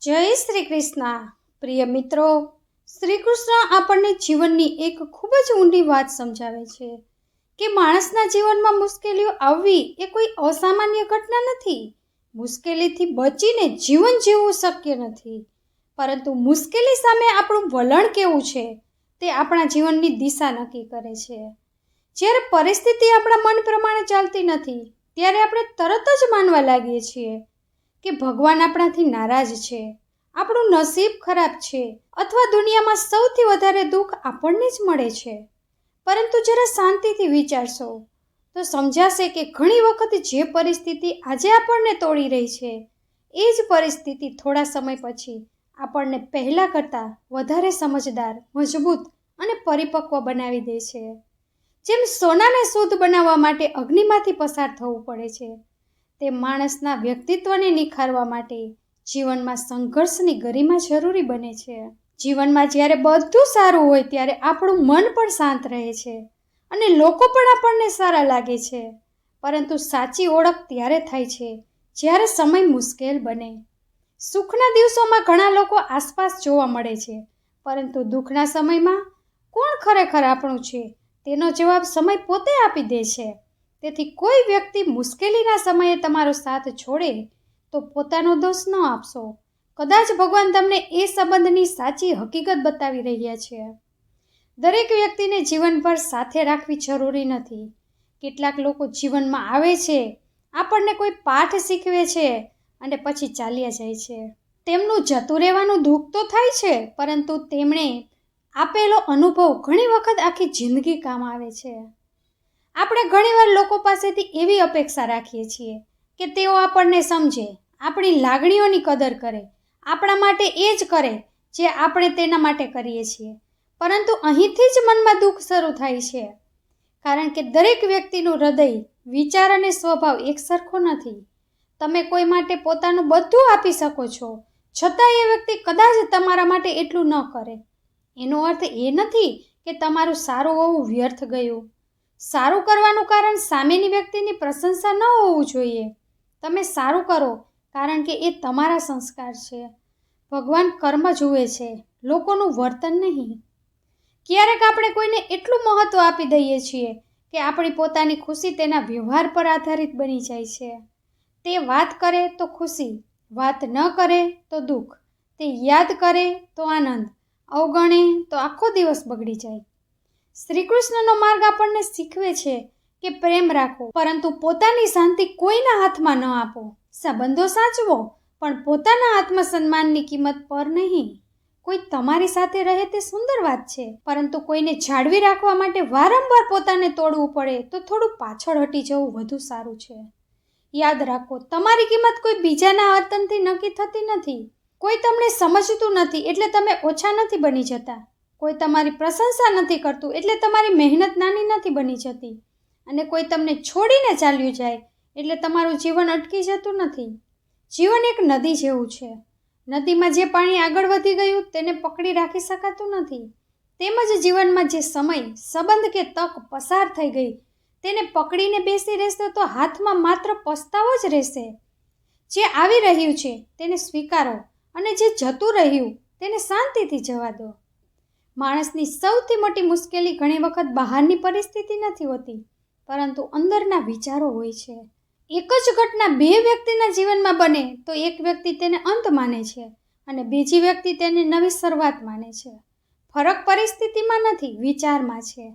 જય શ્રી કૃષ્ણ. પ્રિય મિત્રો, શ્રી કૃષ્ણ આપણને જીવનની એક ખૂબ જ ઊંડી વાત સમજાવે છે કે માણસના જીવનમાં મુશ્કેલીઓ આવવી એ કોઈ અસામાન્ય ઘટના નથી. મુશ્કેલીથી બચીને જીવન જીવવું શક્ય નથી, પરંતુ મુશ્કેલી સામે આપણું વલણ કેવું છે તે આપણા જીવનની દિશા નક્કી કરે છે. જ્યારે પરિસ્થિતિ આપણા મન પ્રમાણે ચાલતી નથી, ત્યારે આપણે તરત જ માનવા લાગીએ છીએ કે ભગવાન આપણાથી નારાજ છે, આપણું નસીબ ખરાબ છે, અથવા દુનિયામાં સૌથી વધારે દુઃખ આપણને જ મળે છે. પરંતુ જરા શાંતિથી વિચારશો તો સમજાશે કે ઘણી વખત જે પરિસ્થિતિ આજે આપણને તોડી રહી છે, એ જ પરિસ્થિતિ થોડા સમય પછી આપણને પહેલાં કરતાં વધારે સમજદાર, મજબૂત અને પરિપક્વ બનાવી દે છે. જેમ સોનાને શુદ્ધ બનાવવા માટે અગ્નિમાંથી પસાર થવું પડે છે, તે માણસના વ્યક્તિત્વને નિખારવા માટે જીવનમાં સંઘર્ષની ગરિમા જરૂરી બને છે. જીવનમાં જ્યારે બધું સારું હોય ત્યારે આપણું મન પણ શાંત રહે છે અને લોકો પણ આપણને સારા લાગે છે. પરંતુ સાચી ઓળખ ત્યારે થાય છે જ્યારે સમય મુશ્કેલ બને. સુખના દિવસોમાં ઘણા લોકો આસપાસ જોવા મળે છે, પરંતુ દુઃખના સમયમાં કોણ ખરેખર આપણું છે તેનો જવાબ સમય પોતે આપી દે છે. તેથી કોઈ વ્યક્તિ મુશ્કેલીના સમયે તમારો સાથ છોડે તો પોતાનો દોષ ન આપશો. કદાચ ભગવાન તમને એ સંબંધની સાચી હકીકત બતાવી રહ્યા છે. દરેક વ્યક્તિને જીવનભર સાથે રાખવી જરૂરી નથી. કેટલાક લોકો જીવનમાં આવે છે, આપણને કોઈ પાઠ શીખવે છે અને પછી ચાલ્યા જાય છે. તેમનું જતું રહેવાનું દુઃખ તો થાય છે, પરંતુ તેમણે આપેલો અનુભવ ઘણી વખત આખી જિંદગી કામ આવે છે. આપણે ઘણીવાર લોકો પાસેથી એવી અપેક્ષા રાખીએ છીએ કે તેઓ આપણને સમજે, આપણી લાગણીઓની કદર કરે, આપણા માટે એ જ કરે જે આપણે તેના માટે કરીએ છીએ. પરંતુ અહીંથી જ મનમાં દુઃખ શરૂ થાય છે, કારણ કે દરેક વ્યક્તિનું હૃદય, વિચાર અને સ્વભાવ એક સરખો નથી. તમે કોઈ માટે પોતાનું બધું આપી શકો છો, છતાં એ વ્યક્તિ કદાચ તમારા માટે એટલું ન કરે. એનો અર્થ એ નથી કે તમારું સારું હોવું વ્યર્થ ગયું. સારું કરવાનું કારણ સામેની વ્યક્તિની પ્રશંસા ન હોવું જોઈએ. તમે સારું કરો કારણ કે એ તમારા સંસ્કાર છે. ભગવાન કર્મ જુએ છે, લોકોનું વર્તન નહીં. ક્યારેક આપણે કોઈને એટલું મહત્વ આપી દઈએ છીએ કે આપણી પોતાની ખુશી તેના વ્યવહાર પર આધારિત બની જાય છે. તે વાત કરે તો ખુશી, વાત ન કરે તો દુઃખ, તે યાદ કરે તો આનંદ, અવગણે તો આખો દિવસ બગડી જાય. શ્રી કૃષ્ણનો માર્ગ આપણને શીખવે છે કે પ્રેમ રાખો, પરંતુ પોતાની શાંતિ કોઈના હાથમાં ન આપો. સંબંધો સાચવો, પણ પોતાના આત્મસન્માનની કિંમત પર નહીં. કોઈ તમારી સાથે રહે તે સુંદર વાત છે, પરંતુ કોઈને જાળવી રાખવા માટે વારંવાર પોતાને તોડવું પડે તો થોડું પાછળ હટી જવું વધુ સારું છે. યાદ રાખો, તમારી કિંમત કોઈ બીજાના વર્તનથી નક્કી થતી નથી. કોઈ તમને સમજતું નથી એટલે તમે ઓછા નથી બની જતા. કોઈ તમારી પ્રશંસા નથી કરતું એટલે તમારી મહેનત નાની નથી બની જતી. અને કોઈ તમને છોડીને ચાલ્યું જાય એટલે તમારું જીવન અટકી જતું નથી. જીવન એક નદી જેવું છે. નદીમાં જે પાણી આગળ વધી ગયું તેને પકડી રાખી શકાતું નથી. તેમજ જીવનમાં જે સમય, સંબંધ કે તક પસાર થઈ ગઈ તેને પકડીને બેસી રહેશો તો હાથમાં માત્ર પસ્તાવો જ રહેશે. જે આવી રહ્યું છે તેને સ્વીકારો અને જે જતું રહ્યું તેને શાંતિથી જવા દો. માણસની સૌથી મોટી મુશ્કેલી ઘણી વખત બહારની પરિસ્થિતિ નથી હોતી, પરંતુ અંદરના વિચારો હોય છે. એક જ ઘટના બે વ્યક્તિના જીવનમાં બને તો એક વ્યક્તિ તેને અંત માને છે અને બીજી વ્યક્તિ તેને નવી શરૂઆત માને છે. ફરક પરિસ્થિતિમાં નથી, વિચારમાં છે.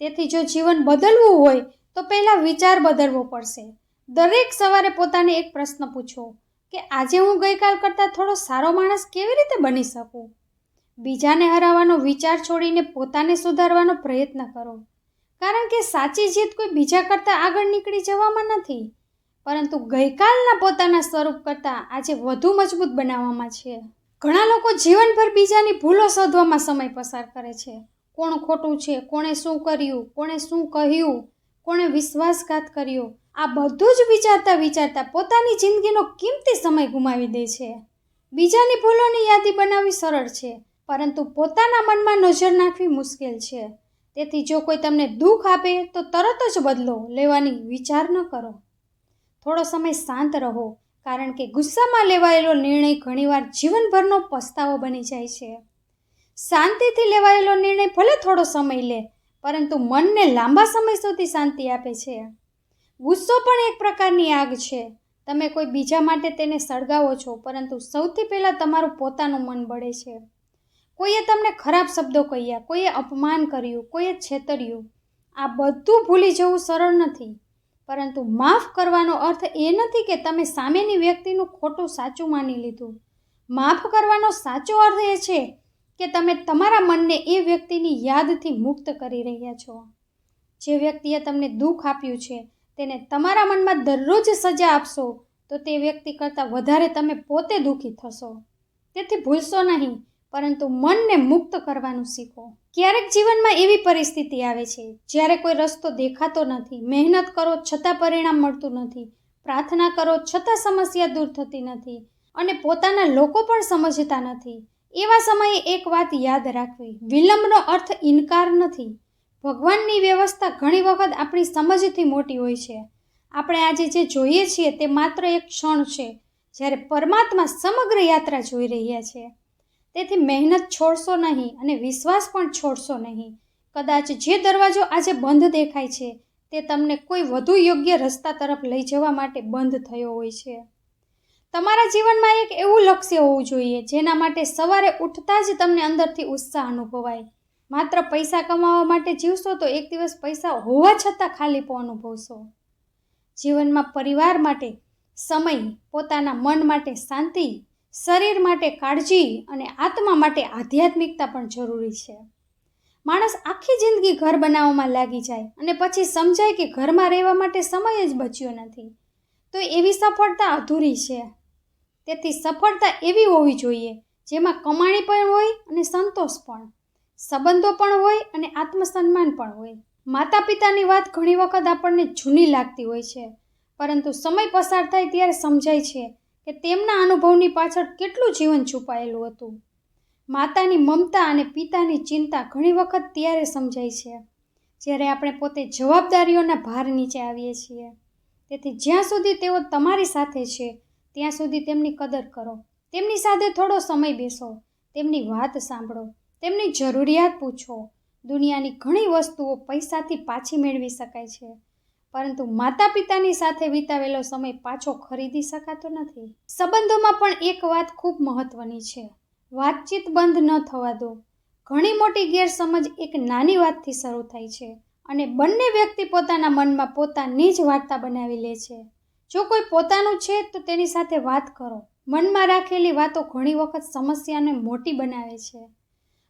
તેથી જો જીવન બદલવું હોય તો પહેલાં વિચાર બદલવો પડશે. દરેક સવારે પોતાને એક પ્રશ્ન પૂછો કે આજે હું ગઈકાલ કરતાં થોડો સારો માણસ કેવી રીતે બની શકું. બીજાને હરાવવાનો વિચાર છોડીને પોતાને સુધારવાનો પ્રયત્ન કરો, કારણ કે સાચી જીત કોઈ બીજા કરતાં આગળ નીકળી જવામાં નથી, પરંતુ ગઈકાલના પોતાના સ્વરૂપ કરતાં આજે વધુ મજબૂત બનાવવામાં છે. ઘણા લોકો જીવનભર બીજાની ભૂલો શોધવામાં સમય પસાર કરે છે. કોણ ખોટું છે, કોણે શું કર્યું, કોણે શું કહ્યું, કોણે વિશ્વાસઘાત કર્યો, આ બધું જ વિચારતા વિચારતા પોતાની જિંદગીનો કિંમતી સમય ગુમાવી દે છે. બીજાની ભૂલોની યાદી બનાવવી સરળ છે, પરંતુ પોતાના મનમાં નજર નાખવી મુશ્કેલ છે. તેથી જો કોઈ તમને દુઃખ આપે તો તરત જ બદલો લેવાની વિચાર ન કરો. થોડો સમય શાંત રહો, કારણ કે ગુસ્સામાં લેવાયેલો નિર્ણય ઘણીવાર જીવનભરનો પસ્તાવો બની જાય છે. શાંતિથી લેવાયેલો નિર્ણય ભલે થોડો સમય લે, પરંતુ મનને લાંબા સમય સુધી શાંતિ આપે છે. ગુસ્સો પણ એક પ્રકારની આગ છે. તમે કોઈ બીજા માટે તેને સળગાવો છો, પરંતુ સૌથી પહેલાં તમારું પોતાનું મન બળે છે. કોઈએ તમને ખરાબ શબ્દો કહ્યા, કોઈએ અપમાન કર્યું, કોઈએ છેતર્યું. આ બધું ભૂલી જવું સરળ નથી, પરંતુ માફ કરવાનો અર્થ એ નથી કે તમે સામેની વ્યક્તિનું ખોટું સાચું માની લીધું. માફ કરવાનો સાચો અર્થ એ છે કે તમે તમારા મનને એ વ્યક્તિની યાદથી મુક્ત કરી રહ્યા છો. જે વ્યક્તિએ તમને દુઃખ આપ્યું છે તેને તમારા મનમાં દરરોજ સજા આપશો તો તે વ્યક્તિ કરતાં વધારે તમે પોતે દુઃખી થશો. તેથી ભૂલશો નહીં, પરંતુ મનને મુક્ત કરવાનું શીખો. ક્યારેક જીવનમાં એવી પરિસ્થિતિ આવે છે જ્યારે કોઈ રસ્તો દેખાતો નથી, મહેનત કરો છતાં પરિણામ મળતું નથી, પ્રાર્થના કરો છતાં સમસ્યા દૂર થતી નથી અને પોતાના લોકો પણ સમજતા નથી. એવા સમયે એક વાત યાદ રાખવી: વિલંબનો અર્થ ઇનકાર નથી. ભગવાનની વ્યવસ્થા ઘણી વખત આપણી સમજથી મોટી હોય છે. આપણે આજે જે જોઈએ છીએ તે માત્ર એક ક્ષણ છે, જ્યારે પરમાત્મા સમગ્ર યાત્રા જોઈ રહ્યા છે. તેથી મહેનત છોડશો નહીં અને વિશ્વાસ પણ છોડશો નહીં. કદાચ જે દરવાજો આજે બંધ દેખાય છે તે તમને કોઈ વધુ યોગ્ય રસ્તા તરફ લઈ જવા માટે બંધ થયો હોય છે. તમારા જીવનમાં એક એવું લક્ષ્ય હોવું જોઈએ જેના માટે સવારે ઉઠતા જ તમને અંદરથી ઉત્સાહ અનુભવાય. માત્ર પૈસા કમાવા માટે જીવશો તો એક દિવસ પૈસા હોવા છતાં ખાલીપો અનુભવશો. જીવનમાં પરિવાર માટે સમય, પોતાના મન માટે શાંતિ, શરીર માટે કાળજી અને આત્મા માટે આધ્યાત્મિકતા પણ જરૂરી છે. માણસ આખી જિંદગી ઘર બનાવવામાં લાગી જાય અને પછી સમજાય કે ઘરમાં રહેવા માટે સમય જ બચ્યો નથી, તો એવી સફળતા અધૂરી છે. તેથી સફળતા એવી હોવી જોઈએ જેમાં કમાણી પણ હોય અને સંતોષ પણ, સંબંધો પણ હોય અને આત્મસન્માન પણ હોય. માતા પિતાની વાત ઘણી વખત આપણને જૂની લાગતી હોય છે, પરંતુ સમય પસાર થાય ત્યારે સમજાય છે કે તેમના અનુભવની પાછળ કેટલું જીવન છુપાયેલું હતું. માતાની મમતા અને પિતાની ચિંતા ઘણી વખત ત્યારે સમજાય છે જ્યારે આપણે પોતે જવાબદારીઓના ભાર નીચે આવીએ છીએ. તેથી જ્યાં સુધી તેઓ તમારી સાથે છે ત્યાં સુધી તેમની કદર કરો. તેમની સાથે થોડો સમય બેસો, તેમની વાત સાંભળો, તેમની જરૂરિયાત પૂછો. દુનિયાની ઘણી વસ્તુઓ પૈસાથી પાછી મેળવી શકાય છે, પરંતુ માતા પિતાની સાથે વિતાવેલો સમય પાછો ખરીદી શકાતો નથી. સંબંધોમાં પણ એક વાત ખૂબ મહત્વની છે: વાતચીત બંધ ન થવા દો. ઘણી મોટી ગેરસમજ એક નાની વાતથી શરૂ થાય છે અને બંને વ્યક્તિ પોતાના મનમાં પોતાની જ વાર્તા બનાવી લે છે. જો કોઈ પોતાનું છે તો તેની સાથે વાત કરો. મનમાં રાખેલી વાતો ઘણી વખત સમસ્યાને મોટી બનાવે છે,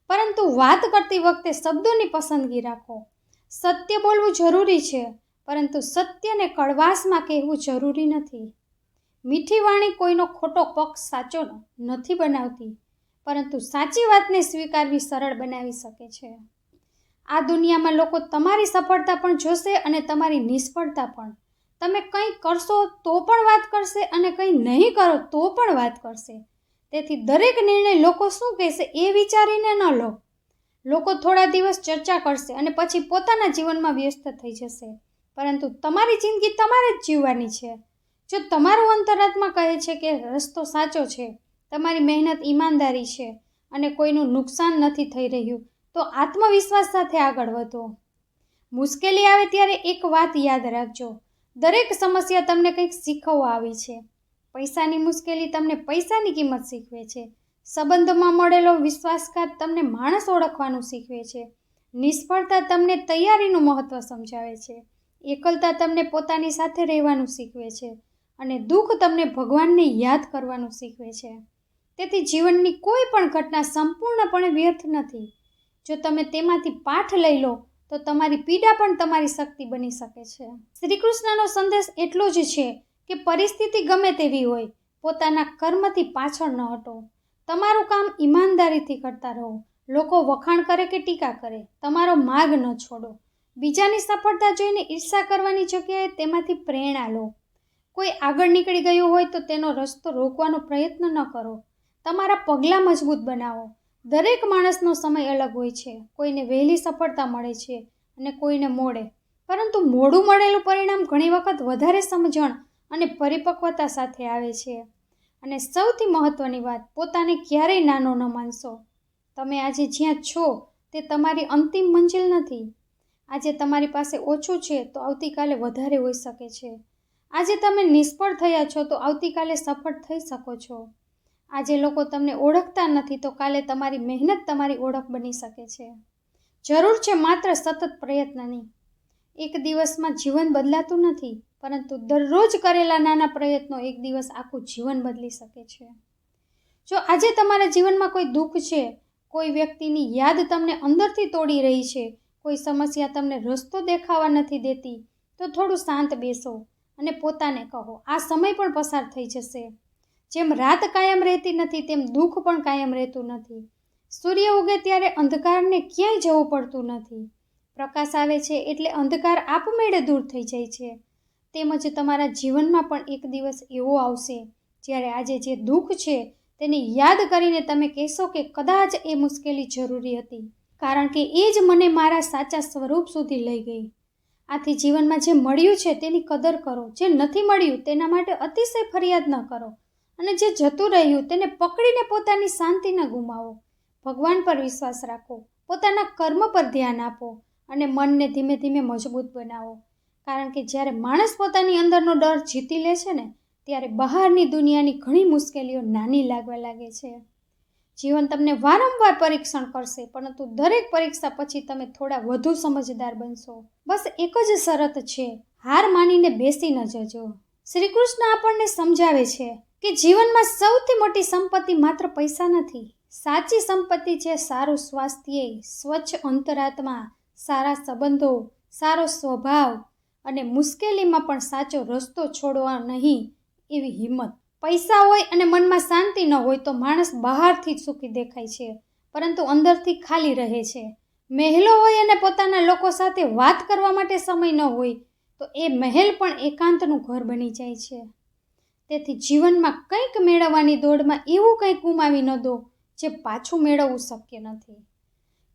પરંતુ વાત કરતી વખતે શબ્દોની પસંદગી રાખો. સત્ય બોલવું જરૂરી છે, પરંતુ સત્યને કડવાશમાં કહેવું જરૂરી નથી. મીઠી વાણી કોઈનો ખોટો પક્ષ સાચો નથી બનાવતી, પરંતુ સાચી વાતને સ્વીકારવી સરળ બનાવી શકે છે. આ દુનિયામાં લોકો તમારી સફળતા પણ જોશે અને તમારી નિષ્ફળતા પણ. તમે કંઈ કરશો તો પણ વાત કરશે અને કંઈ નહીં કરો તો પણ વાત કરશે. તેથી દરેક નિર્ણય લોકો શું કહેશે એ વિચારીને ન લો. લોકો થોડા દિવસ ચર્ચા કરશે અને પછી પોતાના જીવનમાં વ્યસ્ત થઈ જશે, પરંતુ તમારી જિંદગી તમારે જ જીવવાની છે. જો તમારું અંતરાત્મા કહે છે કે રસ્તો સાચો છે, તમારી મહેનત ઈમાનદારી છે અને કોઈનું નુકસાન નથી થઈ રહ્યું, તો આત્મવિશ્વાસ સાથે આગળ વધો. મુશ્કેલી આવે ત્યારે એક વાત યાદ રાખજો: દરેક સમસ્યા તમને કંઈક શીખવવા આવી છે. પૈસાની મુશ્કેલી તમને પૈસાની કિંમત શીખવે છે. સંબંધોમાં મળેલો વિશ્વાસઘાત તમને માણસ ઓળખવાનું શીખવે છે. નિષ્ફળતા તમને તૈયારીનું મહત્ત્વ સમજાવે છે. એકલતા તમને પોતાની સાથે રહેવાનું શીખવે છે અને દુઃખ તમને ભગવાનને યાદ કરવાનું શીખવે છે. તેથી જીવનની કોઈ પણ ઘટના સંપૂર્ણપણે વ્યર્થ નથી. જો તમે તેમાંથી પાઠ લઈ લો તો તમારી પીડા પણ તમારી શક્તિ બની શકે છે. શ્રી કૃષ્ણનો સંદેશ એટલો જ છે કે પરિસ્થિતિ ગમે તેવી હોય, પોતાના કર્મથી પાછળ ન હટો. તમારું કામ ઈમાનદારીથી કરતા રહો. લોકો વખાણ કરે કે ટીકા કરે, તમારો માર્ગ ન છોડો. બીજાની સફળતા જોઈને ઈર્ષા કરવાની જગ્યાએ તેમાંથી પ્રેરણા લો. કોઈ આગળ નીકળી ગયું હોય તો તેનો રસ્તો રોકવાનો પ્રયત્ન ન કરો. તમારા પગલાં મજબૂત બનાવો. દરેક માણસનો સમય અલગ હોય છે. કોઈને વહેલી સફળતા મળે છે અને કોઈને મોડે, પરંતુ મોડું મળેલું પરિણામ ઘણી વખત વધારે સમજણ અને પરિપક્વતા સાથે આવે છે. અને સૌથી મહત્ત્વની વાત, પોતાને ક્યારેય નાનો ન માનશો. તમે આજે જ્યાં છો તે તમારી અંતિમ મંજિલ નથી. આજે તમારી પાસે ઓછું છે તો આવતીકાલે વધારે હોઈ શકે છે. આજે તમે નિષ્ફળ થયા છો તો આવતીકાલે સફળ થઈ શકો છો. આજે લોકો તમને ઓળખતા નથી તો કાલે તમારી મહેનત તમારી ઓળખ બની શકે છે. જરૂર છે માત્ર સતત પ્રયત્નની. એક દિવસમાં જીવન બદલાતું નથી, પરંતુ દરરોજ કરેલા નાના પ્રયત્નો એક દિવસ આખું જીવન બદલી શકે છે. જો આજે તમારા જીવનમાં કોઈ દુઃખ છે, કોઈ વ્યક્તિની યાદ તમને અંદરથી તોડી રહી છે, કોઈ સમસ્યા તમને રસ્તો દેખાવા નથી દેતી, તો થોડું શાંત બેસો અને પોતાને કહો, આ સમય પણ પસાર થઈ જશે. જેમ રાત કાયમ રહેતી નથી તેમ દુઃખ પણ કાયમ રહેતું નથી. સૂર્ય ઉગે ત્યારે અંધકારને ક્યાંય જવું પડતું નથી. પ્રકાશ આવે છે એટલે અંધકાર આપમેળે દૂર થઈ જાય છે. તેમજ તમારા જીવનમાં પણ એક દિવસ એવો આવશે જ્યારે આજે જે દુઃખ છે તેને યાદ કરીને તમે કહેશો કે કદાચ એ મુશ્કેલી જરૂરી હતી, કારણ કે એ જ મને મારા સાચા સ્વરૂપ સુધી લઈ ગઈ. આથી જીવનમાં જે મળ્યું છે તેની કદર કરો, જે નથી મળ્યું તેના માટે અતિશય ફરિયાદ ન કરો, અને જે જતું રહ્યું તેને પકડીને પોતાની શાંતિ ન ગુમાવો. ભગવાન પર વિશ્વાસ રાખો, પોતાના કર્મ પર ધ્યાન આપો અને મનને ધીમે ધીમે મજબૂત બનાવો. કારણ કે જ્યારે માણસ પોતાની અંદરનો ડર જીતી લે છે ને, ત્યારે બહારની દુનિયાની ઘણી મુશ્કેલીઓ નાની લાગવા લાગે છે. જીવન તમને વારંવાર પરીક્ષણ કરશે, પરંતુ દરેક પરીક્ષા પછી તમે થોડા વધુ સમજદાર બનશો. બસ એક જ શરત છે, હાર માનીને બેસી ન જજો. શ્રી કૃષ્ણ આપણને સમજાવે છે કે જીવનમાં સૌથી મોટી સંપત્તિ માત્ર પૈસા નથી. સાચી સંપત્તિ છે સારું સ્વાસ્થ્ય, સ્વચ્છ અંતરાત્મા, સારા સંબંધો, સારો સ્વભાવ અને મુશ્કેલીમાં પણ સાચો રસ્તો છોડવા નહીં એવી હિંમત. પૈસા હોય અને મનમાં શાંતિ ન હોય તો માણસ બહારથી જ સુખી દેખાય છે, પરંતુ અંદરથી ખાલી રહે છે. મહેલો હોય અને પોતાના લોકો સાથે વાત કરવા માટે સમય ન હોય તો એ મહેલ પણ એકાંતનું ઘર બની જાય છે. તેથી જીવનમાં કંઈક મેળવવાની દોડમાં એવું કંઈક ગુમાવી ન દો જે પાછું મેળવવું શક્ય નથી.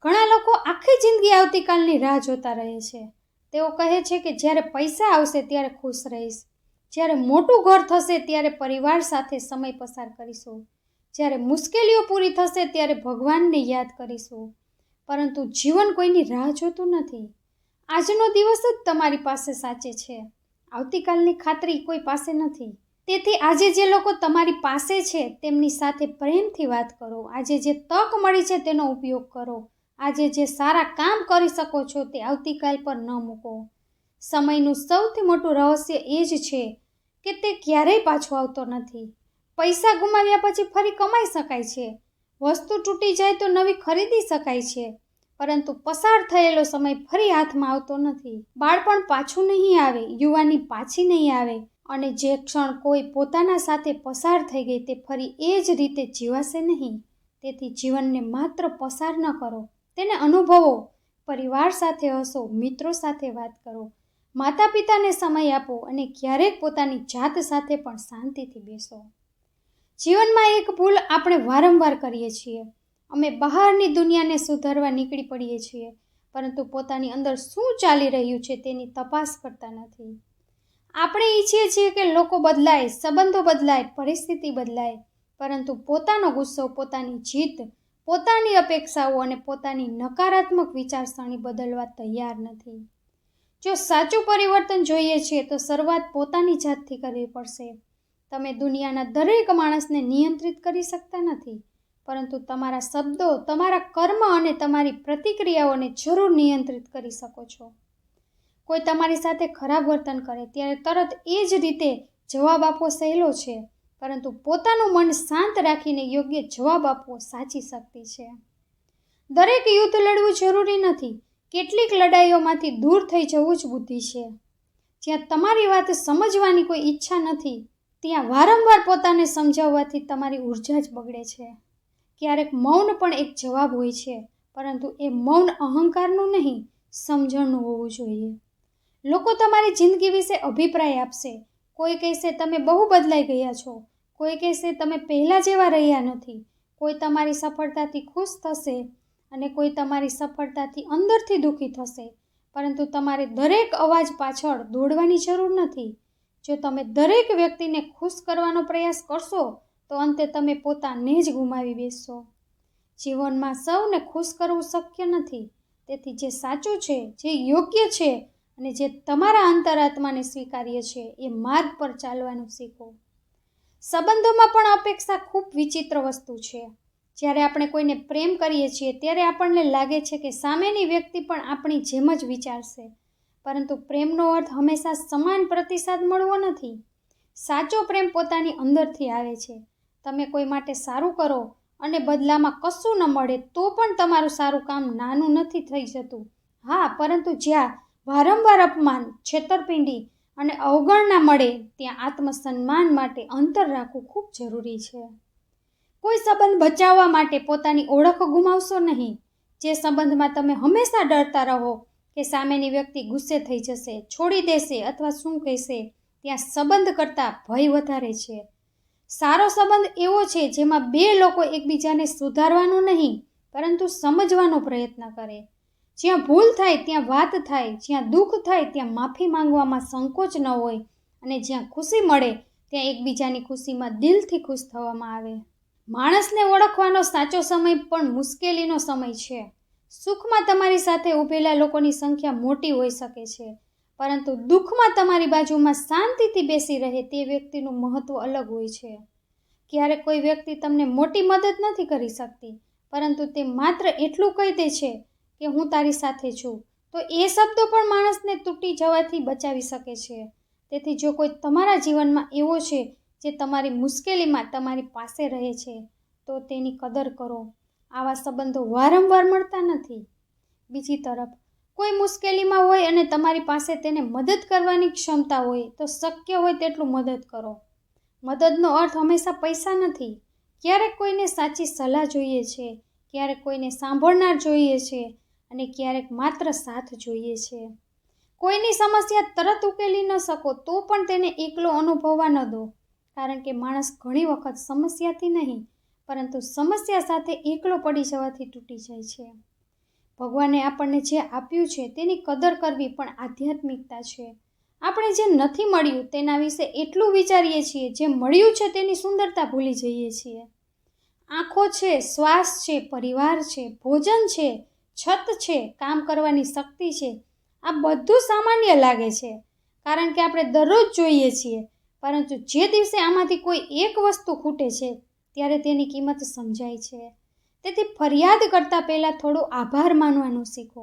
ઘણા લોકો આખી જિંદગી આવતીકાલની રાહ જોતા રહે છે. તેઓ કહે છે કે જ્યારે પૈસા આવશે ત્યારે ખુશ રહીશ, જ્યારે મોટું ઘર થશે ત્યારે પરિવાર સાથે સમય પસાર કરીશું, જ્યારે મુશ્કેલીઓ પૂરી થશે ત્યારે ભગવાનને યાદ કરીશું. પરંતુ જીવન કોઈની રાહ જોતું નથી. આજનો દિવસ જ તમારી પાસે સાચે છે, આવતીકાલની ખાતરી કોઈ પાસે નથી. તેથી આજે જે લોકો તમારી પાસે છે તેમની સાથે પ્રેમથી વાત કરો. આજે જે તક મળી છે તેનો ઉપયોગ કરો. આજે જે સારા કામ કરી શકો છો તે આવતીકાલ પર ન મૂકો. સમયનું સૌથી મોટું રહસ્ય એ જ છે કે તે ક્યારેય પાછો આવતો નથી. પૈસા ગુમાવ્યા પછી ફરી કમાઈ શકાય છે, વસ્તુ તૂટી જાય તો નવી ખરીદી શકાય છે, પરંતુ પસાર થયેલો સમય ફરી હાથમાં આવતો નથી. બાળપણ પાછું નહીં આવે, યુવાની પાછી નહીં આવે, અને જે ક્ષણ કોઈ પોતાના સાથે પસાર થઈ ગઈ તે ફરી એ જ રીતે જીવાશે નહીં. તેથી જીવનને માત્ર પસાર ન કરો, તેને અનુભવો. પરિવાર સાથે હસો, મિત્રો સાથે વાત કરો, માતા પિતાને સમય આપો અને ક્યારેક પોતાની જાત સાથે પણ શાંતિથી બેસો. જીવનમાં એક ભૂલ આપણે વારંવાર કરીએ છીએ. અમે બહારની દુનિયાને સુધારવા નીકળી પડીએ છીએ, પરંતુ પોતાની અંદર શું ચાલી રહ્યું છે તેની તપાસ કરતા નથી. આપણે ઈચ્છીએ છીએ કે લોકો બદલાય, સંબંધો બદલાય, પરિસ્થિતિ બદલાય, પરંતુ પોતાનો ગુસ્સો, પોતાની જીત, પોતાની અપેક્ષાઓ અને પોતાની નકારાત્મક વિચારસરણી બદલવા તૈયાર નથી. જો સાચું પરિવર્તન જોઈએ છે તો શરૂઆત પોતાની જાતથી કરવી પડશે. તમે દુનિયાના દરેક માણસને નિયંત્રિત કરી શકતા નથી, પરંતુ તમારા શબ્દો, તમારા કર્મ અને તમારી પ્રતિક્રિયાઓને જરૂર નિયંત્રિત કરી શકો છો. કોઈ તમારી સાથે ખરાબ વર્તન કરે ત્યારે તરત એ જ રીતે જવાબ આપવો સહેલો છે, પરંતુ પોતાનું મન શાંત રાખીને યોગ્ય જવાબ આપવો સાચી શક્તિ છે. દરેક યુદ્ધ લડવું જરૂરી નથી. કેટલીક લડાઈઓમાંથી દૂર થઈ જવું જ બુદ્ધિ છે. જ્યાં તમારી વાત સમજવાની કોઈ ઈચ્છા નથી ત્યાં વારંવાર પોતાને સમજાવવાથી તમારી ઉર્જા જ બગડે છે. ક્યારેક મૌન પણ એક જવાબ હોય છે, પરંતુ એ મૌન અહંકારનું નહીં, સમજણનું હોવું જોઈએ. લોકો તમારી જિંદગી વિશે અભિપ્રાય આપશે. કોઈ કહેશે તમે બહુ બદલાઈ ગયા છો, કોઈ કહેશે તમે પહેલાં જેવા રહ્યા નથી, કોઈ તમારી સફળતાથી ખુશ થશે અને કોઈ તમારી સફળતાથી અંદરથી દુઃખી થશે. પરંતુ તમારે દરેક અવાજ પાછળ દોડવાની જરૂર નથી. જો તમે દરેક વ્યક્તિને ખુશ કરવાનો પ્રયાસ કરશો તો અંતે તમે પોતાને જ ગુમાવી બેસશો. જીવનમાં સૌને ખુશ કરવું શક્ય નથી. તેથી જે સાચું છે, જે યોગ્ય છે અને જે તમારા અંતરાત્માને સ્વીકાર્ય છે એ માર્ગ પર ચાલવાનું શીખો. સંબંધોમાં પણ અપેક્ષા ખૂબ વિચિત્ર વસ્તુ છે. જ્યારે આપણે કોઈને પ્રેમ કરીએ છીએ ત્યારે આપણને લાગે છે કે સામેની વ્યક્તિ પણ આપણી જેમ જ વિચારશે. પરંતુ પ્રેમનો અર્થ હંમેશા સમાન પ્રતિસાદ મળવો નથી. સાચો પ્રેમ પોતાની અંદરથી આવે છે. તમે કોઈ માટે સારું કરો અને બદલામાં કશું ન મળે તો પણ તમારું સારું કામ નાનું નથી થઈ જતું. હા, પરંતુ જ્યાં વારંવાર અપમાન, છેતરપિંડી અને અવગણના મળે ત્યાં આત્મસન્માન માટે અંતર રાખવું ખૂબ જરૂરી છે. કોઈ સંબંધ બચાવવા માટે પોતાની ઓળખ ગુમાવશો નહીં. જે સંબંધમાં તમે હંમેશા ડરતા રહો કે સામેની વ્યક્તિ ગુસ્સે થઈ જશે, છોડી દેશે અથવા શું કહેશે, ત્યાં સંબંધ કરતાં ભય વધારે છે. સારો સંબંધ એવો છે જેમાં બે લોકો એકબીજાને સુધારવાનું નહીં પરંતુ સમજવાનો પ્રયત્ન કરે. જ્યાં ભૂલ થાય ત્યાં વાત થાય, જ્યાં દુઃખ થાય ત્યાં માફી માંગવામાં સંકોચ ન હોય અને જ્યાં ખુશી મળે ત્યાં એકબીજાની ખુશીમાં દિલથી ખુશ થવામાં આવે. માણસને ઓળખવાનો સાચો સમય પણ મુશ્કેલીનો સમય છે. સુખમાં તમારી સાથે ઊભેલા લોકોની સંખ્યા મોટી હોઈ શકે છે, પરંતુ દુઃખમાં તમારી બાજુમાં શાંતિથી બેસી રહે તે વ્યક્તિનું મહત્વ અલગ હોય છે. ક્યારેક કોઈ વ્યક્તિ તમને મોટી મદદ નથી કરી શકતી, પરંતુ તે માત્ર એટલું કહી દે છે કે હું તારી સાથે છું, તો એ શબ્દો પણ માણસને તૂટી જવાથી બચાવી શકે છે. તેથી જો કોઈ તમારા જીવનમાં એવો છે જે તમારી મુશ્કેલીમાં તમારી પાસે રહે છે તો તેની કદર કરો. આવા સંબંધો વારંવાર મળતા નથી. બીજી તરફ કોઈ મુશ્કેલીમાં હોય અને તમારી પાસે તેને મદદ કરવાની ક્ષમતા હોય તો શક્ય હોય તેટલું મદદ કરો. મદદનો અર્થ હંમેશા પૈસા નથી. ક્યારેક કોઈને સાચી સલાહ જોઈએ છે, ક્યારેક કોઈને સાંભળનાર જોઈએ છે અને ક્યારેક માત્ર સાથ જોઈએ છે. કોઈની સમસ્યા તરત ઉકેલી ન શકો તો પણ તેને એકલો અનુભવવા ન દો, કારણ કે માણસ ઘણી વખત સમસ્યાથી નહીં પરંતુ સમસ્યા સાથે એકલો પડી જવાથી તૂટી જાય છે. ભગવાને આપણને જે આપ્યું છે તેની કદર કરવી પણ આધ્યાત્મિકતા છે. આપણે જે નથી મળ્યું તેના વિશે એટલું વિચારીએ છીએ, જે મળ્યું છે તેની સુંદરતા ભૂલી જઈએ છીએ. આંખો છે, શ્વાસ છે, પરિવાર છે, ભોજન છે, છત છે, કામ કરવાની શક્તિ છે, આ બધું સામાન્ય લાગે છે કારણ કે આપણે દરરોજ જોઈએ છીએ. પરંતુ જે દિવસે આમાંથી કોઈ એક વસ્તુ ખૂટે છે ત્યારે તેની કિંમત સમજાય છે. તેથી ફરિયાદ કરતાં પહેલાં થોડો આભાર માનવાનું શીખો.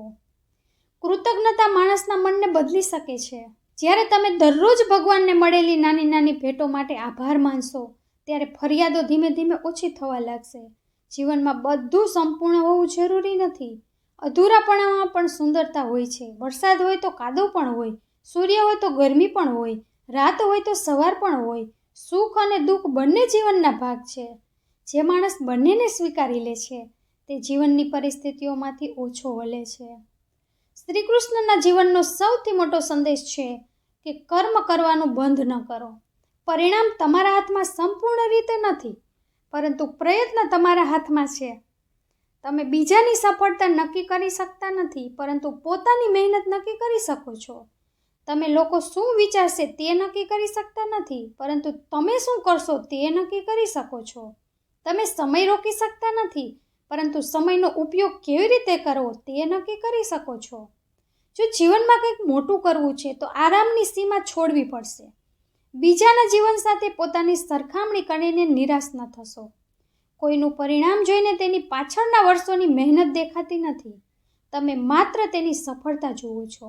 કૃતજ્ઞતા માણસના મનને બદલી શકે છે. જ્યારે તમે દરરોજ ભગવાનને મળેલી નાની નાની ભેટો માટે આભાર માનશો ત્યારે ફરિયાદો ધીમે ધીમે ઓછી થવા લાગશે. જીવનમાં બધું સંપૂર્ણ હોવું જરૂરી નથી. અધૂરાપણામાં પણ સુંદરતા હોય છે. વરસાદ હોય તો કાદવ પણ હોય, સૂર્ય હોય તો ગરમી પણ હોય, રાત હોય તો સવાર પણ હોય. સુખ અને દુઃખ બંને જીવનના ભાગ છે. જે માણસ બંનેને સ્વીકારી લે છે તે જીવનની પરિસ્થિતિઓમાંથી ઓછો હલે છે. શ્રી કૃષ્ણના જીવનનો સૌથી મોટો સંદેશ છે કે કર્મ કરવાનું બંધ ન કરો. પરિણામ તમારા હાથમાં સંપૂર્ણ રીતે નથી, પરંતુ પ્રયત્ન તમારા હાથમાં છે. તમે બીજાની સફળતા નક્કી કરી શકતા નથી, પરંતુ પોતાની મહેનત નક્કી કરી શકો છો. તમે લોકો શું વિચારશે તે નક્કી કરી શકતા નથી, પરંતુ તમે શું કરશો તે નક્કી કરી શકો છો. તમે સમય રોકી શકતા નથી, પરંતુ સમયનો ઉપયોગ કેવી રીતે કરવો તે નક્કી કરી શકો છો. જો જીવનમાં કંઈક મોટું કરવું છે તો આરામની સીમા છોડવી પડશે. બીજાના જીવન સાથે પોતાની સરખામણી કરીને નિરાશ ન થશો. કોઈનું પરિણામ જોઈને તેની પાછળના વર્ષોની મહેનત દેખાતી નથી. તમે માત્ર તેની સફળતા જુઓ છો,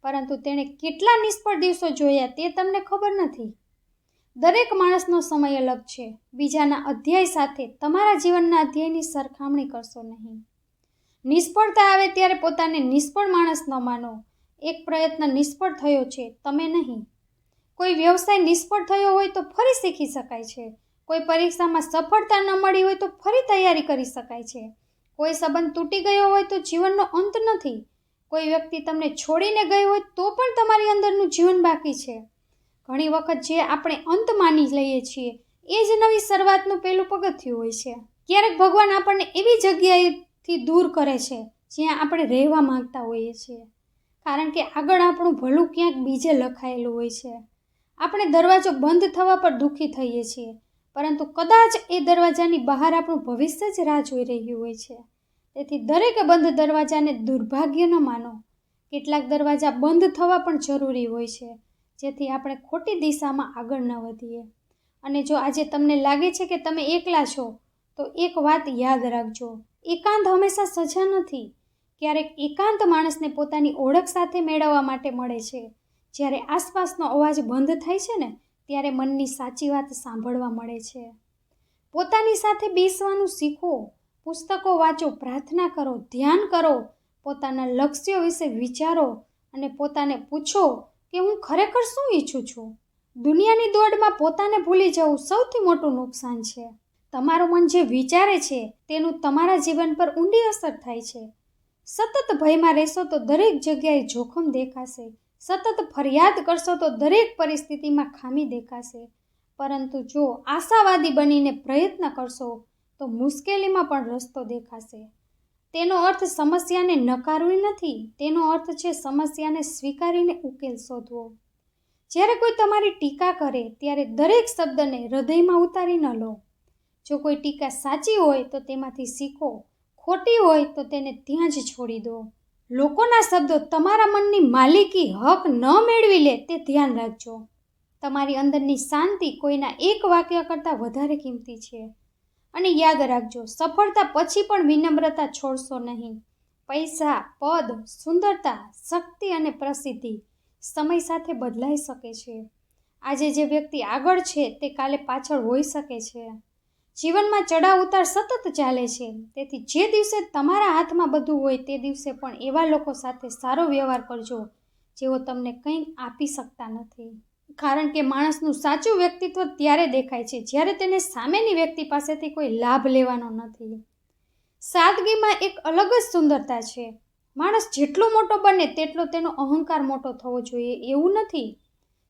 પરંતુ તેણે કેટલા નિષ્ફળ દિવસો જોયા તે તમને ખબર નથી. દરેક માણસનો સમય અલગ છે. બીજાના અધ્યાય સાથે તમારા જીવનના અધ્યાયની સરખામણી કરશો નહીં. નિષ્ફળતા આવે ત્યારે પોતાને નિષ્ફળ માણસ ન માનો. એક પ્રયત્ન નિષ્ફળ થયો છે, તમે નહીં. કોઈ વ્યવસાય નિષ્ફળ થયો હોય તો ફરી શીખી શકાય છે. કોઈ પરીક્ષામાં સફળતા ન મળી હોય તો ફરી તૈયારી કરી શકાય છે. કોઈ સંબંધ તૂટી ગયો હોય તો જીવનનો અંત નથી. કોઈ વ્યક્તિ તમને છોડીને ગઈ હોય તો પણ તમારી અંદરનું જીવન બાકી છે. ઘણી વખત જે આપણે અંત માની લઈએ છીએ એ જ નવી શરૂઆતનું પહેલું પગથિયું હોય છે. ક્યારેક ભગવાન આપણને એવી જગ્યાએથી દૂર કરે છે જ્યાં આપણે રહેવા માંગતા હોઈએ છીએ, કારણ કે આગળ આપણું ભલું ક્યાંક બીજે લખાયેલું હોય છે. આપણે દરવાજો બંધ થવા પર દુઃખી થઈએ છીએ, પરંતુ કદાચ એ દરવાજાની બહાર આપણું ભવિષ્ય જ રાહ જોઈ રહ્યું હોય છે. તેથી દરેક બંધ દરવાજાને દુર્ભાગ્ય ન માનો. કેટલાક દરવાજા બંધ થવા પણ જરૂરી હોય છે, જેથી આપણે ખોટી દિશામાં આગળ ન વધીએ. અને જો આજે તમને લાગે છે કે તમે એકલા છો, તો એક વાત યાદ રાખજો, એકાંત હંમેશા સજા નથી. ક્યારેક એકાંત માણસને પોતાની ઓળખ સાથે મેળવવા માટે મળે છે. જ્યારે આસપાસનો અવાજ બંધ થાય છે ને, ત્યારે મનની સાચી વાત સાંભળવા મળે છે. પોતાની સાથે બેસવાનું શીખો, પુસ્તકો વાંચો, પ્રાર્થના કરો, ધ્યાન કરો, પોતાના લક્ષ્યો વિશે વિચારો અને પોતાને પૂછો કે હું ખરેખર શું ઈચ્છું છું. દુનિયાની દોડમાં પોતાને ભૂલી જવું સૌથી મોટું નુકસાન છે. તમારું મન જે વિચારે છે તેનું તમારા જીવન પર ઊંડી અસર થાય છે. સતત ભયમાં રહેશો તો દરેક જગ્યાએ જોખમ દેખાશે. સતત ફરિયાદ કરશો તો દરેક પરિસ્થિતિમાં ખામી દેખાશે. પરંતુ જો આશાવાદી બનીને પ્રયત્ન કરશો તો મુશ્કેલીમાં પણ રસ્તો દેખાશે. તેનો અર્થ સમસ્યાને નકારવી નથી, તેનો અર્થ છે સમસ્યાને સ્વીકારીને ઉકેલ શોધવો. જ્યારે કોઈ તમારી ટીકા કરે ત્યારે દરેક શબ્દને હૃદયમાં ઉતારી ન લો. જો કોઈ ટીકા સાચી હોય તો તેમાંથી શીખો, ખોટી હોય તો તેને ત્યાં જ છોડી દો. લોકોના શબ્દો તમારા મનની માલિકી હક ન મેળવી લે તે ધ્યાન રાખજો. તમારી અંદરની શાંતિ કોઈના એક વાક્ય કરતાં વધારે કિંમતી છે. અને યાદ રાખજો, સફળતા પછી પણ વિનમ્રતા છોડશો નહીં. પૈસા, પદ, સુંદરતા, શક્તિ અને પ્રસિદ્ધિ સમય સાથે બદલાઈ શકે છે. આજે જે વ્યક્તિ આગળ છે તે કાલે પાછળ હોઈ શકે છે. જીવનમાં ચડાવ ઉતાર સતત ચાલે છે. તેથી જે દિવસે તમારા હાથમાં બધું હોય તે દિવસે પણ એવા લોકો સાથે સારો વ્યવહાર કરજો જેઓ તમને કંઈ આપી શકતા નથી. કારણ કે માણસનું સાચું વ્યક્તિત્વ ત્યારે દેખાય છે જ્યારે તેને સામેની વ્યક્તિ પાસેથી કોઈ લાભ લેવાનો નથી. સાદગીમાં એક અલગ જ સુંદરતા છે. માણસ જેટલો મોટો બને તેટલો તેનો અહંકાર મોટો થવો જોઈએ એવું નથી.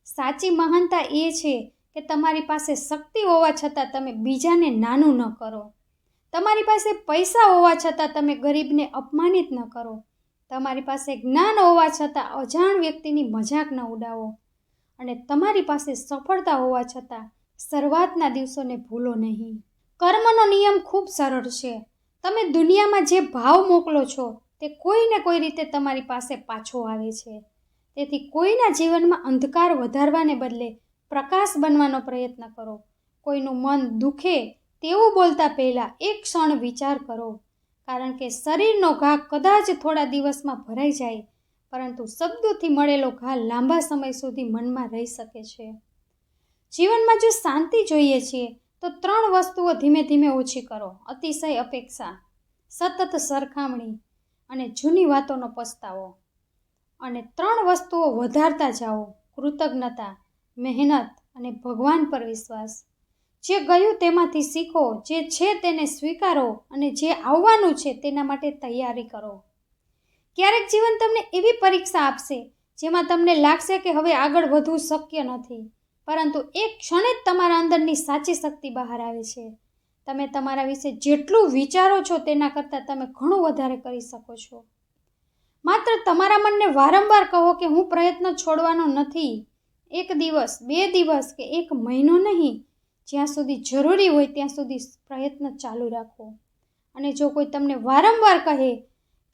સાચી મહાનતા એ છે કે તમારી પાસે શક્તિ હોવા છતાં તમે બીજાને નાનું ન કરો. તમારી પાસે પૈસા હોવા છતાં તમે ગરીબને અપમાનિત ન કરો. તમારી પાસે જ્ઞાન હોવા છતાં અજાણ વ્યક્તિની મજાક ન ઉડાવો. અને તમારી પાસે સફળતા હોવા છતાં શરૂઆતના દિવસોને ભૂલો નહીં. કર્મનો નિયમ ખૂબ સરળ છે. તમે દુનિયામાં જે ભાવ મોકલો છો તે કોઈ ને કોઈ રીતે તમારી પાસે પાછો આવે છે. તેથી કોઈના જીવનમાં અંધકાર વધારવાને બદલે પ્રકાશ બનવાનો પ્રયત્ન કરો. કોઈનું મન દુખે તેવું બોલતા પહેલાં એક ક્ષણ વિચાર કરો. કારણ કે શરીરનો ઘા કદાચ થોડા દિવસમાં ભરાઈ જાય, પરંતુ શબ્દોથી મળેલો ઘા લાંબા સમય સુધી મનમાં રહી શકે છે. જીવનમાં જો શાંતિ જોઈએ છીએ તો 3 વસ્તુઓ ધીમે ધીમે ઓછી કરો: અતિશય અપેક્ષા, સતત સરખામણી અને જૂની વાતોનો પસ્તાવો. અને 3 વસ્તુઓ વધારતા જાઓ: કૃતજ્ઞતા, મહેનત અને ભગવાન પર વિશ્વાસ. જે ગયું તેમાંથી શીખો, જે છે તેને સ્વીકારો અને જે આવવાનું છે તેના માટે તૈયારી કરો. ક્યારેક જીવન તમને એવી પરીક્ષા આપશે જેમાં તમને લાગશે કે હવે આગળ વધવું શક્ય નથી, પરંતુ એક ક્ષણે જ તમારા અંદરની સાચી શક્તિ બહાર આવે છે. તમે તમારા વિશે જેટલું વિચારો છો તેના કરતાં તમે ઘણું વધારે કરી શકો છો. માત્ર તમારા મનને વારંવાર કહો કે હું પ્રયત્ન છોડવાનો નથી. 1 દિવસ, 2 દિવસ કે 1 મહિનો નહીં, જ્યાં સુધી જરૂરી હોય ત્યાં સુધી પ્રયત્ન ચાલુ રાખો. અને જો કોઈ તમને વારંવાર કહે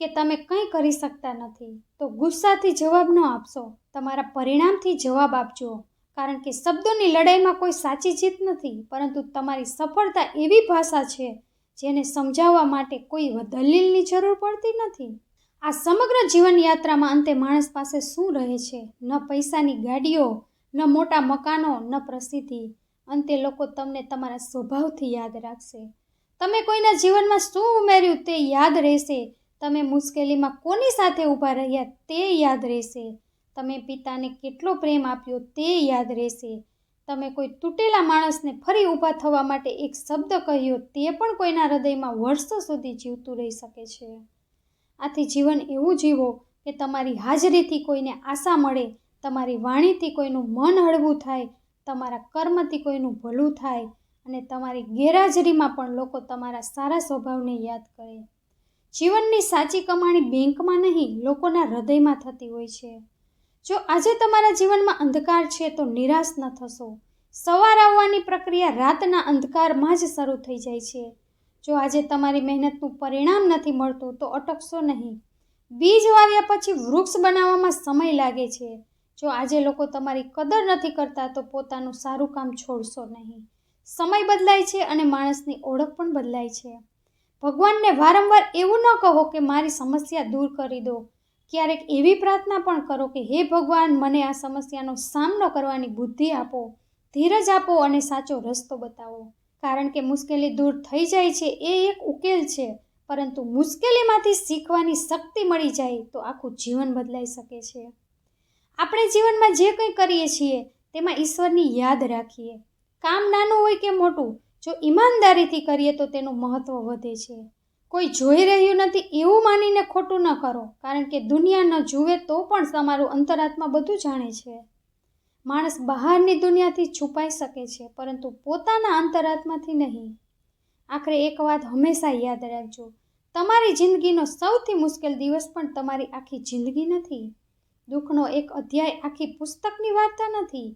કે તમે કંઈ કરી શકતા નથી, તો ગુસ્સાથી જવાબ ન આપશો, તમારા પરિણામથી જવાબ આપજો. કારણ કે શબ્દોની લડાઈમાં કોઈ સાચી જીત નથી, પરંતુ તમારી સફળતા એવી ભાષા છે જેને સમજાવવા માટે કોઈ દલીલની જરૂર પડતી નથી. આ સમગ્ર જીવનયાત્રામાં અંતે માણસ પાસે શું રહે છે? ન પૈસાની ગાડીઓ, ન મોટા મકાનો, ન પ્રસિદ્ધિ. અંતે લોકો તમને તમારા સ્વભાવથી યાદ રાખશે. તમે કોઈના જીવનમાં શું ઉમેર્યું તે યાદ રહેશે. તમે મુશ્કેલીમાં કોની સાથે ઊભા રહ્યા તે યાદ રહેશે. તમે પિતાને કેટલો પ્રેમ આપ્યો તે યાદ રહેશે. તમે કોઈ તૂટેલા માણસને ફરી ઊભા થવા માટે એક શબ્દ કહ્યો તે પણ કોઈના હૃદયમાં વર્ષો સુધી જીવતું રહી શકે છે. આથી જીવન એવું જીવો કે તમારી હાજરીથી કોઈને આશા મળે, તમારી વાણીથી કોઈનું મન હળવું થાય, તમારા કર્મથી કોઈનું ભલું થાય અને તમારી ગેરહાજરીમાં પણ લોકો તમારા સારા સ્વભાવને યાદ કરે. જીવનની સાચી કમાણી બેંકમાં નહીં, લોકોના હૃદયમાં થતી હોય છે. જો આજે તમારા જીવનમાં અંધકાર છે તો નિરાશ ન થશો. સવાર આવવાની પ્રક્રિયા રાતના અંધકારમાં જ શરૂ થઈ જાય છે. જો આજે તમારી મહેનતનું પરિણામ નથી મળતું તો અટકશો નહીં. બીજ વાવ્યા પછી વૃક્ષ બનાવવામાં સમય લાગે છે. જો આજે લોકો તમારી કદર નથી કરતા તો પોતાનું સારું કામ છોડશો નહીં. સમય બદલાય છે અને માણસની ઓળખ પણ બદલાય છે. ભગવાનને વારંવાર એવું ન કહો કે મારી સમસ્યા દૂર કરી દો. ક્યારેક એવી પ્રાર્થના પણ કરો કે હે ભગવાન, મને આ સમસ્યાનો સામનો કરવાની બુદ્ધિ આપો, ધીરજ આપો અને સાચો રસ્તો બતાવો. કારણ કે મુશ્કેલી દૂર થઈ જાય છે એ એક ઉકેલ છે, પરંતુ મુશ્કેલીમાંથી શીખવાની શક્તિ મળી જાય તો આખું જીવન બદલાઈ શકે છે. આપણે જીવનમાં જે કંઈ કરીએ છીએ તેમાં ઈશ્વરની યાદ રાખીએ. કામ નાનું હોય કે મોટું, જો ઈમાનદારીથી કરીએ તો તેનું મહત્ત્વ વધે છે. કોઈ જોઈ રહ્યું નથી એવું માનીને ખોટું ન કરો, કારણ કે દુનિયા ન જુએ તો પણ તમારું અંતરાત્મા બધું જાણે છે. માણસ બહારની દુનિયાથી છુપાઈ શકે છે, પરંતુ પોતાના અંતરાત્માથી નહીં. આખરે એક વાત હંમેશા યાદ રાખજો, તમારી જિંદગીનો સૌથી મુશ્કેલ દિવસ પણ તમારી આખી જિંદગી નથી. દુઃખનો એક અધ્યાય આખી પુસ્તકની વાર્તા નથી.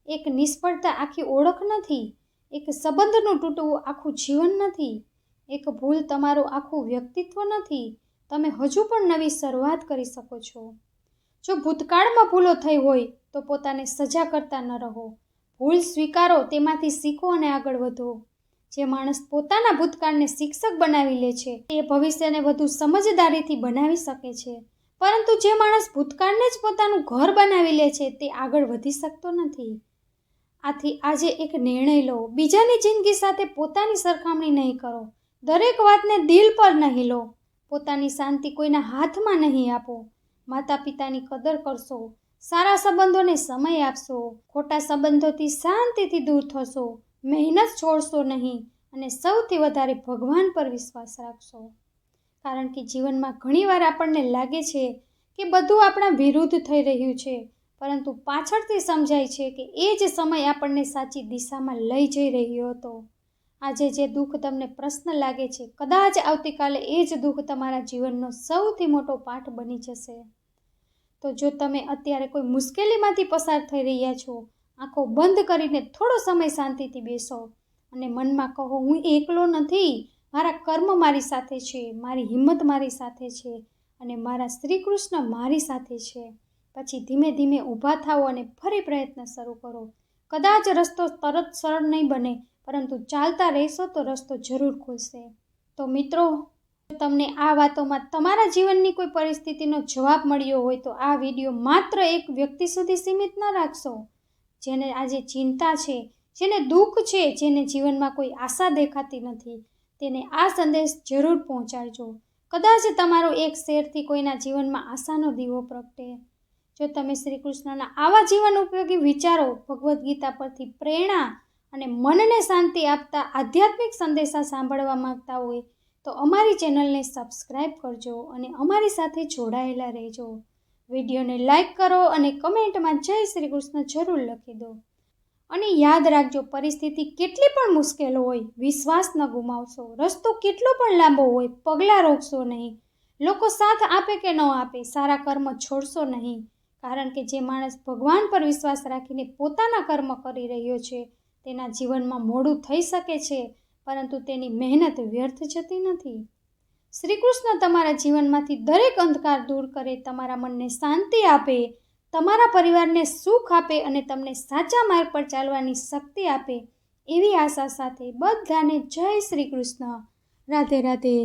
એક નિષ્ફળતા આખી ઓળખ નથી. એક સંબંધનું તૂટવું આખું જીવન નથી. એક ભૂલ તમારું આખું વ્યક્તિત્વ નથી. તમે હજુ પણ નવી શરૂઆત કરી શકો છો. જો ભૂતકાળમાં ભૂલો થઈ હોય તો પોતાને સજા કરતા ન રહો. ભૂલ સ્વીકારો, તેમાંથી શીખો અને આગળ વધો. જે માણસ પોતાના ભૂતકાળને શિક્ષક બનાવી લે છે તે ભવિષ્યને વધુ સમજદારીથી બનાવી શકે છે, પરંતુ જે માણસ ભૂતકાળને જ પોતાનું ઘર બનાવી લે છે તે આગળ વધી શકતો નથી. આથી આજે એક નિર્ણય લો, બીજાની જિંદગી સાથે પોતાની સરખામણી નહીં કરો. દરેક વાતને દિલ પર નહીં લો. પોતાની શાંતિ કોઈના હાથમાં નહીં આપો. માતા પિતાની કદર કરશો, સારા સંબંધોને સમય આપશો, ખોટા સંબંધોથી શાંતિથી દૂર થશો, મહેનત છોડશો નહીં અને સૌથી વધારે ભગવાન પર વિશ્વાસ રાખશો. કારણ કે જીવનમાં ઘણીવાર આપણને લાગે છે કે બધું આપણા વિરુદ્ધ થઈ રહ્યું છે, પરંતુ પાછળથી સમજાય છે કે એ જ સમય આપણને સાચી દિશામાં લઈ જઈ રહ્યો હતો. આજે જે દુઃખ તમને પ્રશ્ન લાગે છે, કદાચ આવતીકાલે એ જ દુઃખ તમારા જીવનનો સૌથી મોટો પાઠ બની જશે. તો જો તમે અત્યારે કોઈ મુશ્કેલીમાંથી પસાર થઈ રહ્યા છો, આંખો બંધ કરીને થોડો સમય શાંતિથી બેસો અને મનમાં કહો, હું એકલો નથી, મારા કર્મ મારી સાથે છે, મારી હિંમત મારી સાથે છે અને મારા શ્રી કૃષ્ણ મારી સાથે છે. પછી ધીમે ધીમે ઊભા થાઓ અને ફરી પ્રયત્ન શરૂ કરો. કદાચ રસ્તો તરત સરળ નહીં બને, પરંતુ ચાલતા રહેશો તો રસ્તો જરૂર ખુલશે. તો મિત્રો, તમને આ વાતોમાં તમારા જીવનની કોઈ પરિસ્થિતિનો જવાબ મળ્યો હોય તો આ વિડીયો માત્ર એક વ્યક્તિ સુધી સીમિત ન રાખશો. જેને આજે ચિંતા છે, જેને દુઃખ છે, જેને જીવનમાં કોઈ આશા દેખાતી નથી, તેને આ સંદેશ જરૂર પહોંચાડજો. કદાચ તમારો એક શેરથી કોઈના જીવનમાં આશાનો દીવો પ્રગટે. જો તમે શ્રી કૃષ્ણના આવા જીવન ઉપયોગી વિચારો, ભગવદ્ ગીતા પરથી પ્રેરણા અને મનને શાંતિ આપતા આધ્યાત્મિક સંદેશા સાંભળવા માંગતા હોય તો અમારી ચેનલને સબસ્ક્રાઈબ કરજો અને અમારી સાથે જોડાયેલા રહેજો. વિડીયોને લાઈક કરો અને કમેન્ટમાં જય શ્રી કૃષ્ણ જરૂર લખી દો. અને યાદ રાખજો, પરિસ્થિતિ કેટલી પણ મુશ્કેલ હોય, વિશ્વાસ ન ગુમાવશો. રસ્તો કેટલો પણ લાંબો હોય, પગલાં રોકશો નહીં. લોકો સાથ આપે કે ન આપે, સારા કર્મ છોડશો નહીં. કારણ કે જે માણસ ભગવાન પર વિશ્વાસ રાખીને પોતાના કર્મ કરી રહ્યો છે તેના જીવનમાં મોડું થઈ શકે છે, પરંતુ તેની મહેનત વ્યર્થ જતી નથી. શ્રી કૃષ્ણ તમારા જીવનમાંથી દરેક અંધકાર દૂર કરે, તમારા મનને શાંતિ આપે, તમારા પરિવારને સુખ આપે અને તમને સાચા માર્ગ પર ચાલવાની શક્તિ આપે, એવી આશા સાથે બધાને જય શ્રી કૃષ્ણ. રાધે રાધે.